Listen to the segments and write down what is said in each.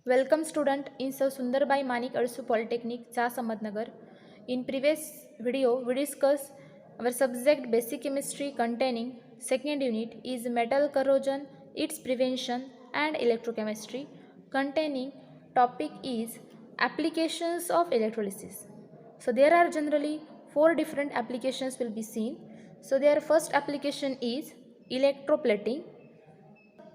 Welcome student in Sir Sundarbai Manik Arsu Polytechnic, Cha Samadnagar. In previous video, we discussed our subject basic chemistry containing second unit is metal corrosion, its prevention and electrochemistry containing topic is applications of electrolysis. So there are generally four different applications will be seen. So their first application is electroplating.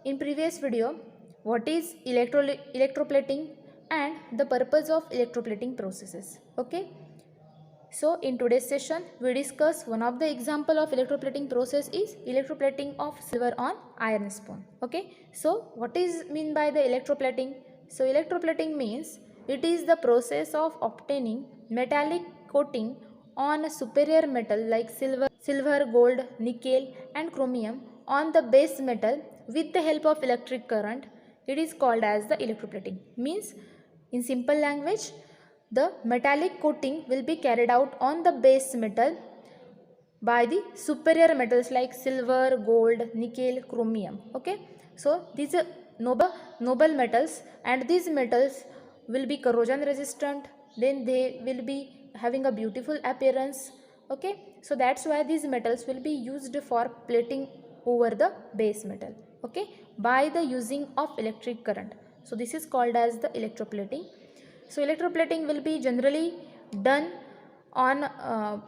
In previous video, what is electroplating and the purpose of electroplating processes. Okay. So in today's session, we discuss one of the example of electroplating process is electroplating of silver on iron spoon. Okay. So what is mean by the electroplating? So electroplating means it is the process of obtaining metallic coating on a superior metal like silver, gold, nickel and chromium on the base metal with the help of electric current. It is called as the electroplating. Means in simple language, the metallic coating will be carried out on the base metal by the superior metals like silver, gold, nickel, chromium. Okay. So these are noble metals, and these metals will be corrosion resistant. Then they will be having a beautiful appearance. Okay. So that's why these metals will be used for plating over the base metal. Okay. By the using of electric current. So this is called as the electroplating. So electroplating will be generally done on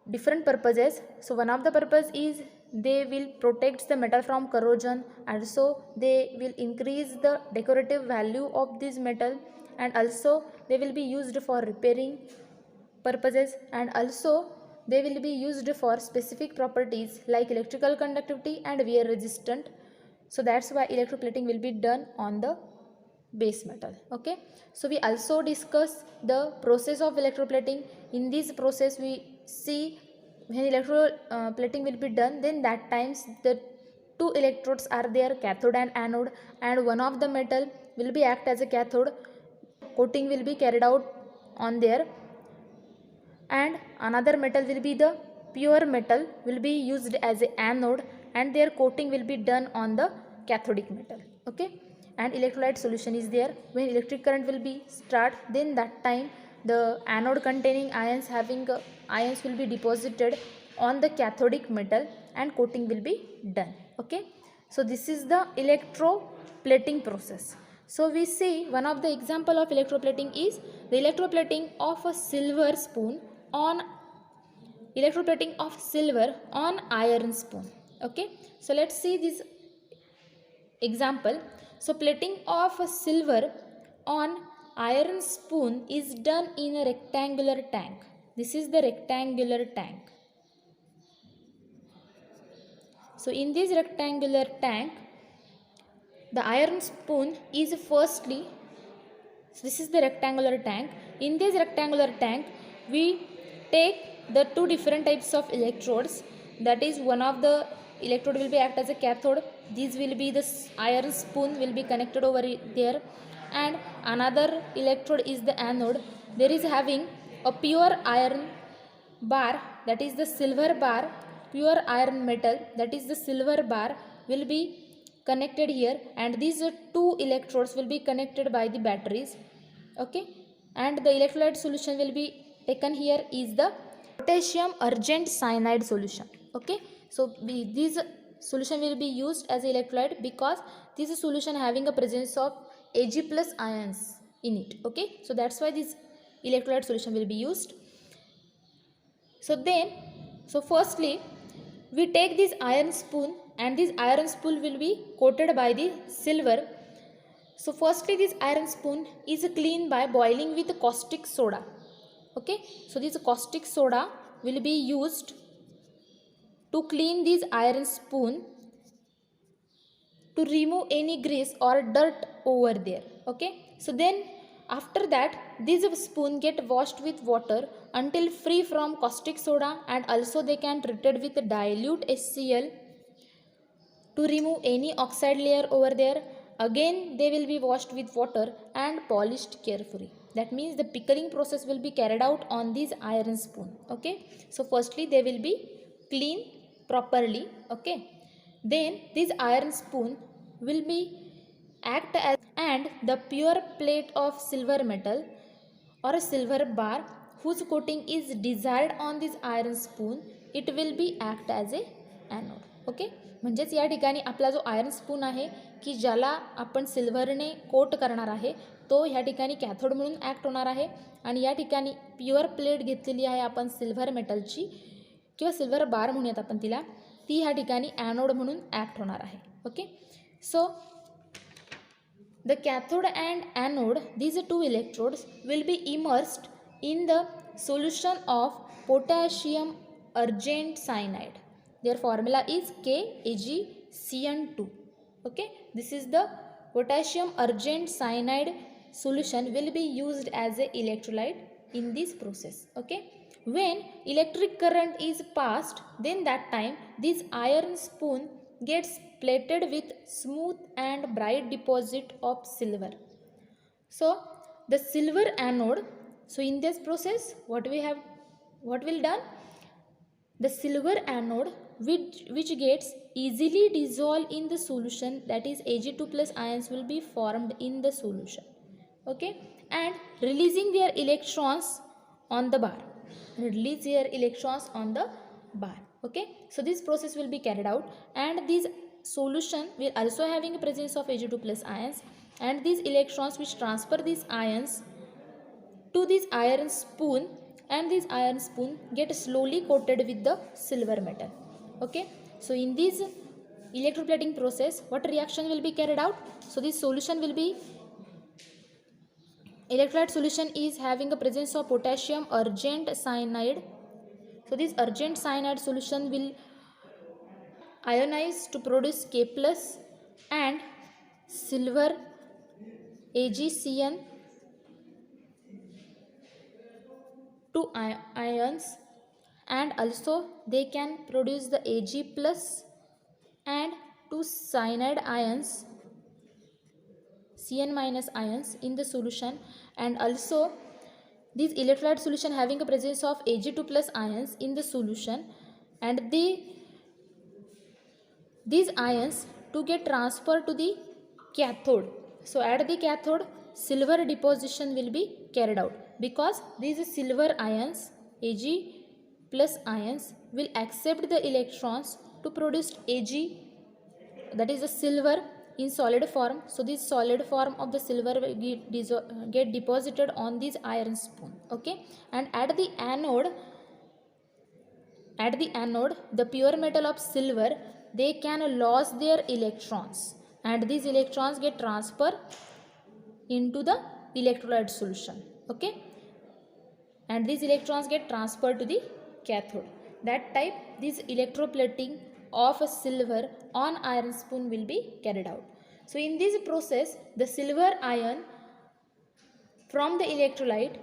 different purposes. So one of the purpose is they will protect the metal from corrosion, also they will increase the decorative value of this metal, and also they will be used for repairing purposes, and also they will be used for specific properties like electrical conductivity and wear resistant. So that's why electroplating will be done on the base metal. Okay. So we also discuss the process of electroplating. In this process we see when electroplating will be done, then that times the two electrodes are there, cathode and anode, and one of the metal will be act as a cathode. Coating will be carried out on there, and another metal will be the pure metal will be used as a anode, and their coating will be done on the cathodic metal. Okay. And electrolyte solution is there. When electric current will be start, then that time the anode containing ions ions will be deposited on the cathodic metal and coating will be done. Okay. So this is the electroplating process. So we see one of the example of electroplating is the electroplating of a silver on iron spoon. Okay. So let's see this example. So plating of a silver on iron spoon is done in a rectangular tank. This is the rectangular tank. So in this rectangular tank, the iron spoon is firstly, so this is the rectangular tank. In this rectangular tank, we take the two different types of electrodes. That is, one of the electrode will be act as a cathode. These will be the iron spoon will be connected over there, and another electrode is the anode. There is having a pure iron bar, that is the silver bar, pure iron metal, that is the silver bar will be connected here, and these two electrodes will be connected by the batteries. Okay. And the electrolyte solution will be taken here is the potassium argent cyanide solution. Okay. So this solution will be used as electrolyte because this is solution having a presence of Ag plus ions in it. Okay. So that's why this electrolyte solution will be used. So firstly we take this iron spoon, and this iron spoon will be coated by the silver. So firstly this iron spoon is cleaned by boiling with caustic soda. Okay. So this caustic soda will be used to clean this iron spoon to remove any grease or dirt over there. Okay. So then after that this spoon get washed with water until free from caustic soda, and also they can treated with dilute HCl to remove any oxide layer over there. Again they will be washed with water and polished carefully. That means the pickling process will be carried out on this iron spoon. Okay. So firstly they will be cleaned properly. Okay. Then this iron spoon will be act as, and the pure plate of silver metal or a silver bar whose coating is desired on this iron spoon, it will be act as a anode. Okay, म्हणजेच या ठिकाणी आपला जो iron spoon आहे की ज्याला आपण सिल्वरने coat करणार आहे तो ह्या ठिकाणी कॅथोड म्हणून ॲक्ट होणार आहे आणि या ठिकाणी प्युअर प्लेट घेतलेली आहे आपण सिल्वर मेटलची किंवा सिल्वर बार म्हणूयात आपण तिला, ती ह्या ठिकाणी ॲनोड म्हणून ॲक्ट होणार आहे. Okay, so the cathode and anode, these two electrodes will be immersed in the solution of potassium argent cyanide. Their formula is KAgCN2. Okay, this is the potassium argent cyanide solution will be used as a electrolyte in this process. Okay, when electric current is passed, then that time this iron spoon gets plated with smooth and bright deposit of silver. So the silver anode, so in this process what will done, the silver anode which gets easily dissolved in the solution, that is Ag2 plus ions will be formed in the solution. Okay, and releasing their electrons on the bar, release their electrons on the bar. Okay, so this process will be carried out and this solution will also having a presence of Ag2 plus ions, and these electrons which transfer these ions to this iron spoon, and this iron spoon get slowly coated with the silver metal. Okay, so in this electroplating process what reaction will be carried out? So this solution will be, electrolyte solution is having a presence of potassium argent cyanide. So this argent cyanide solution will ionize to produce K plus and silver AgCN two ions, and also they can produce the Ag plus and two cyanide ions, Cn minus ions in the solution, and also this electrolyte solution having a presence of Ag2 plus ions in the solution, and these ions to get transferred to the cathode. So at the cathode silver deposition will be carried out because these silver ions, Ag plus ions, will accept the electrons to produce Ag, that is the silver in solid form. So this solid form of the silver will get deposited on this iron spoon. Okay, and at the anode the pure metal of silver, they can lose their electrons and these electrons get transferred into the electrolyte solution. Okay, and these electrons get transferred to the cathode. That type this electroplating of a silver on iron spoon will be carried out. So in this process the silver ion from the electrolyte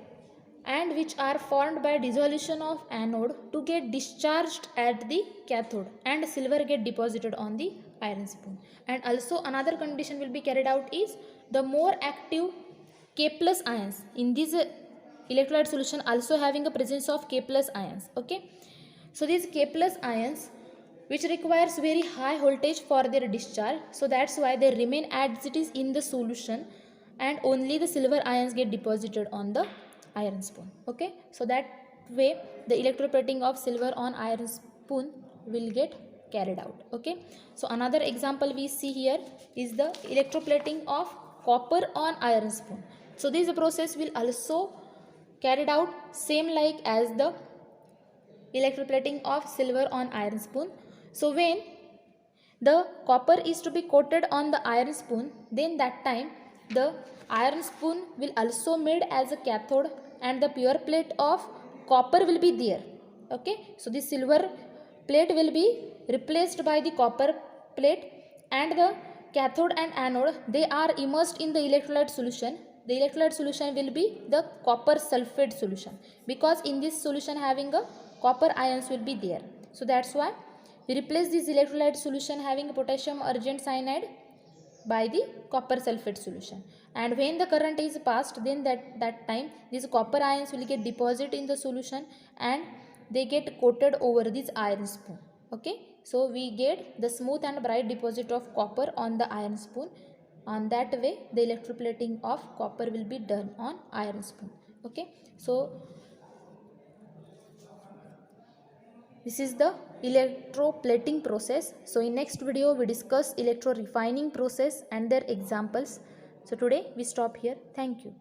and which are formed by dissolution of anode to get discharged at the cathode, and silver get deposited on the iron spoon. And also another condition will be carried out is the more active K plus ions in this electrolyte solution also having a presence of K plus ions. Okay, so these K plus ions which requires very high voltage for their discharge, so that's why they remain as it is in the solution and only the silver ions get deposited on the iron spoon. Okay, so that way the electroplating of silver on iron spoon will get carried out. Okay, so another example we see here is the electroplating of copper on iron spoon. So this process will also carried out same like as the electroplating of silver on iron spoon. So when the copper is to be coated on the iron spoon, then that time the iron spoon will also made as a cathode and the pure plate of copper will be there. Okay, so the silver plate will be replaced by the copper plate, and the cathode and anode they are immersed in the electrolyte solution. The electrolyte solution will be the copper sulfate solution because in this solution having a copper ions will be there. So that's why we replace this electrolyte solution having a potassium argent cyanide by the copper sulfate solution, and when the current is passed, then that time these copper ions will get deposited in the solution and they get coated over this iron spoon. Okay, so we get the smooth and bright deposit of copper on the iron spoon On that way, the electroplating of copper will be done on iron spoon. Okay, so this is the electroplating process. So in next video we discuss electro refining process and their examples. So today we stop here. Thank you.